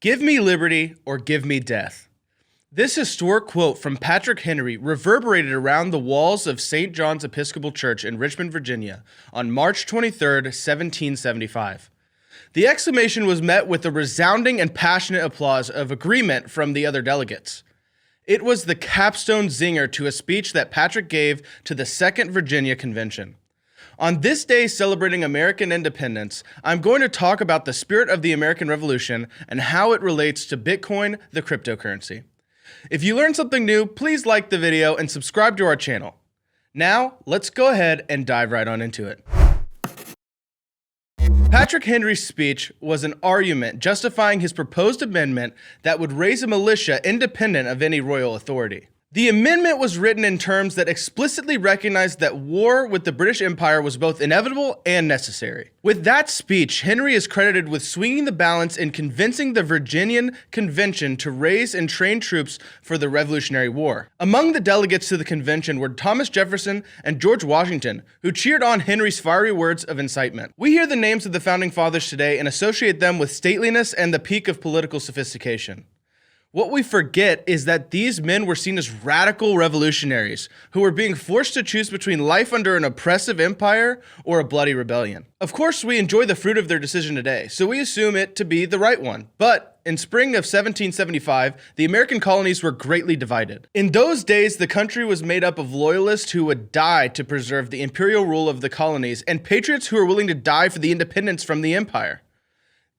Give me liberty or give me death. This historic quote from Patrick Henry reverberated around the walls of St. John's Episcopal Church in Richmond, Virginia on March 23, 1775. The exclamation was met with a resounding and passionate applause of agreement from the other delegates. It was the capstone zinger to a speech that Patrick gave to the Second Virginia Convention. On this day celebrating American independence, I'm going to talk about the spirit of the American Revolution and how it relates to Bitcoin, the cryptocurrency. If you learned something new, please like the video and subscribe to our channel. Now, let's go ahead and dive right on into it. Patrick Henry's speech was an argument justifying his proposed amendment that would raise a militia independent of any royal authority. The amendment was written in terms that explicitly recognized that war with the British Empire was both inevitable and necessary. With that speech, Henry is credited with swinging the balance in convincing the Virginian Convention to raise and train troops for the Revolutionary War. Among the delegates to the convention were Thomas Jefferson and George Washington, who cheered on Henry's fiery words of incitement. We hear the names of the Founding Fathers today and associate them with stateliness and the peak of political sophistication. What we forget is that these men were seen as radical revolutionaries who were being forced to choose between life under an oppressive empire or a bloody rebellion. Of course, we enjoy the fruit of their decision today, so we assume it to be the right one. But in spring of 1775, the American colonies were greatly divided. In those days, the country was made up of loyalists who would die to preserve the imperial rule of the colonies and patriots who were willing to die for the independence from the empire.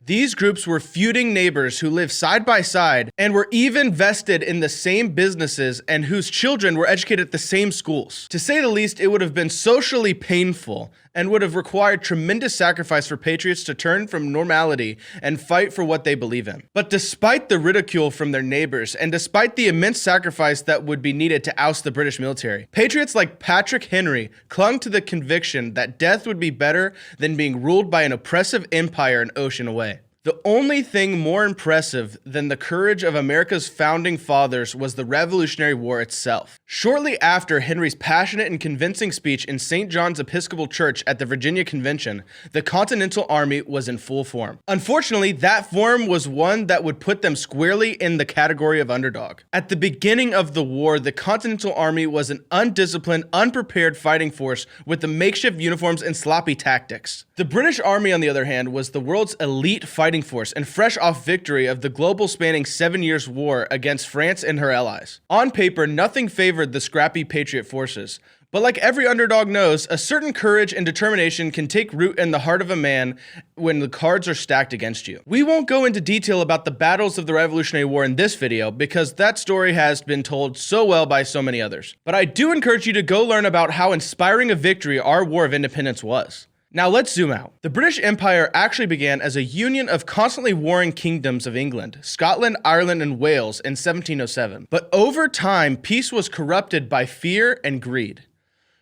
These groups were feuding neighbors who lived side by side and were even vested in the same businesses and whose children were educated at the same schools. To say the least, it would have been socially painful and would have required tremendous sacrifice for patriots to turn from normality and fight for what they believe in. But despite the ridicule from their neighbors and despite the immense sacrifice that would be needed to oust the British military, patriots like Patrick Henry clung to the conviction that death would be better than being ruled by an oppressive empire an ocean away. The only thing more impressive than the courage of America's founding fathers was the Revolutionary War itself. Shortly after Henry's passionate and convincing speech in St. John's Episcopal Church at the Virginia Convention, the Continental Army was in full form. Unfortunately, that form was one that would put them squarely in the category of underdog. At the beginning of the war, the Continental Army was an undisciplined, unprepared fighting force with the makeshift uniforms and sloppy tactics. The British Army, on the other hand, was the world's elite fighting force and fresh off victory of the global spanning 7 years war against France and her allies. On paper, nothing favored the scrappy patriot forces. But like every underdog knows, a certain courage and determination can take root in the heart of a man when the cards are stacked against you. We won't go into detail about the battles of the Revolutionary War in this video because that story has been told so well by so many others. But I do encourage you to go learn about how inspiring a victory our War of Independence was. Now let's zoom out. The British Empire actually began as a union of constantly warring kingdoms of England, Scotland, Ireland, and Wales in 1707. But over time, peace was corrupted by fear and greed.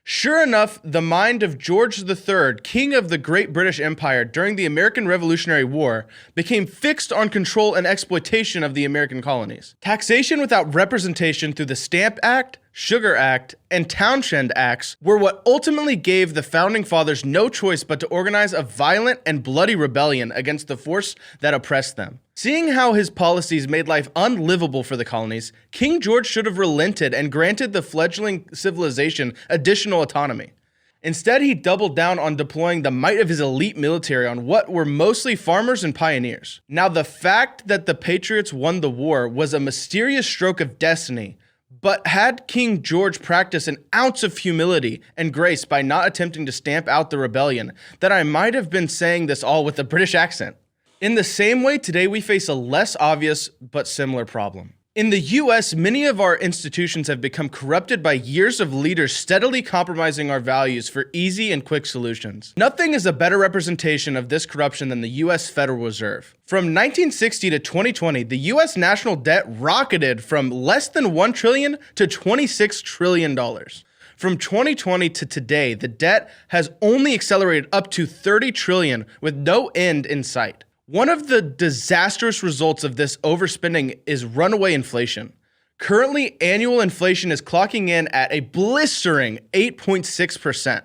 Sure enough, the mind of George III, king of the Great British Empire during the American Revolutionary War, became fixed on control and exploitation of the American colonies. Taxation without representation through the Stamp Act, Sugar Act, and Townshend Acts were what ultimately gave the Founding Fathers no choice but to organize a violent and bloody rebellion against the force that oppressed them. Seeing how his policies made life unlivable for the colonies, King George should have relented and granted the fledgling civilization additional autonomy. Instead, he doubled down on deploying the might of his elite military on what were mostly farmers and pioneers. Now, the fact that the Patriots won the war was a mysterious stroke of destiny. But had King George practiced an ounce of humility and grace by not attempting to stamp out the rebellion, then I might have been saying this all with a British accent. In the same way, today we face a less obvious but similar problem. In the US, many of our institutions have become corrupted by years of leaders steadily compromising our values for easy and quick solutions. Nothing is a better representation of this corruption than the US Federal Reserve. From 1960 to 2020, the US national debt rocketed from less than $1 trillion to $26 trillion. From 2020 to today, the debt has only accelerated up to $30 trillion with no end in sight. One of the disastrous results of this overspending is runaway inflation. Currently, annual inflation is clocking in at a blistering 8.6%.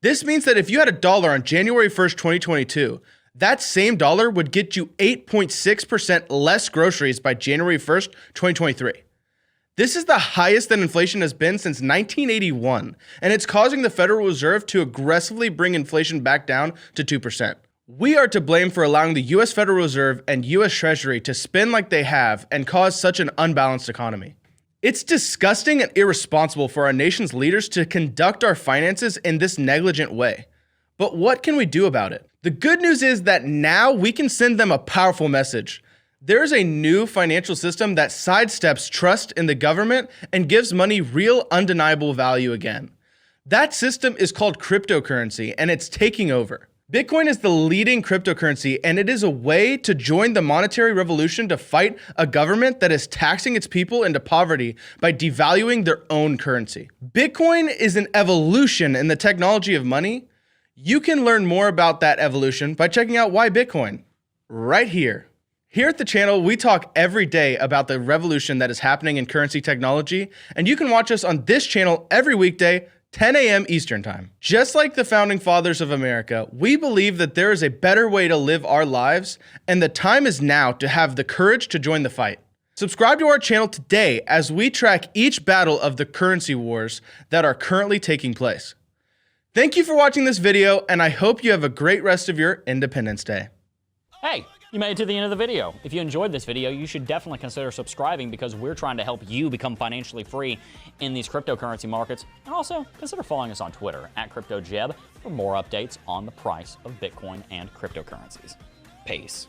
This means that if you had $1 on January 1st, 2022, that same dollar would get you 8.6% less groceries by January 1st, 2023. This is the highest that inflation has been since 1981, and it's causing the Federal Reserve to aggressively bring inflation back down to 2%. We are to blame for allowing the US Federal Reserve and US Treasury to spend like they have and cause such an unbalanced economy. It's disgusting and irresponsible for our nation's leaders to conduct our finances in this negligent way. But what can we do about it? The good news is that now we can send them a powerful message. There is a new financial system that sidesteps trust in the government and gives money real, undeniable value again. That system is called cryptocurrency, and it's taking over. Bitcoin is the leading cryptocurrency, and it is a way to join the monetary revolution to fight a government that is taxing its people into poverty by devaluing their own currency. Bitcoin is an evolution in the technology of money. You can learn more about that evolution by checking out Why Bitcoin right here. Here at the channel, we talk every day about the revolution that is happening in currency technology, and you can watch us on this channel every weekday, 10 a.m. Eastern Time. Just like the founding fathers of America, we believe that there is a better way to live our lives, and the time is now to have the courage to join the fight. Subscribe to our channel today as we track each battle of the currency wars that are currently taking place. Thank you for watching this video, and I hope you have a great rest of your Independence Day. Hey, you made it to the end of the video. If you enjoyed this video, you should definitely consider subscribing because we're trying to help you become financially free in these cryptocurrency markets. And also, consider following us on Twitter @CryptoJeb for more updates on the price of Bitcoin and cryptocurrencies. Peace.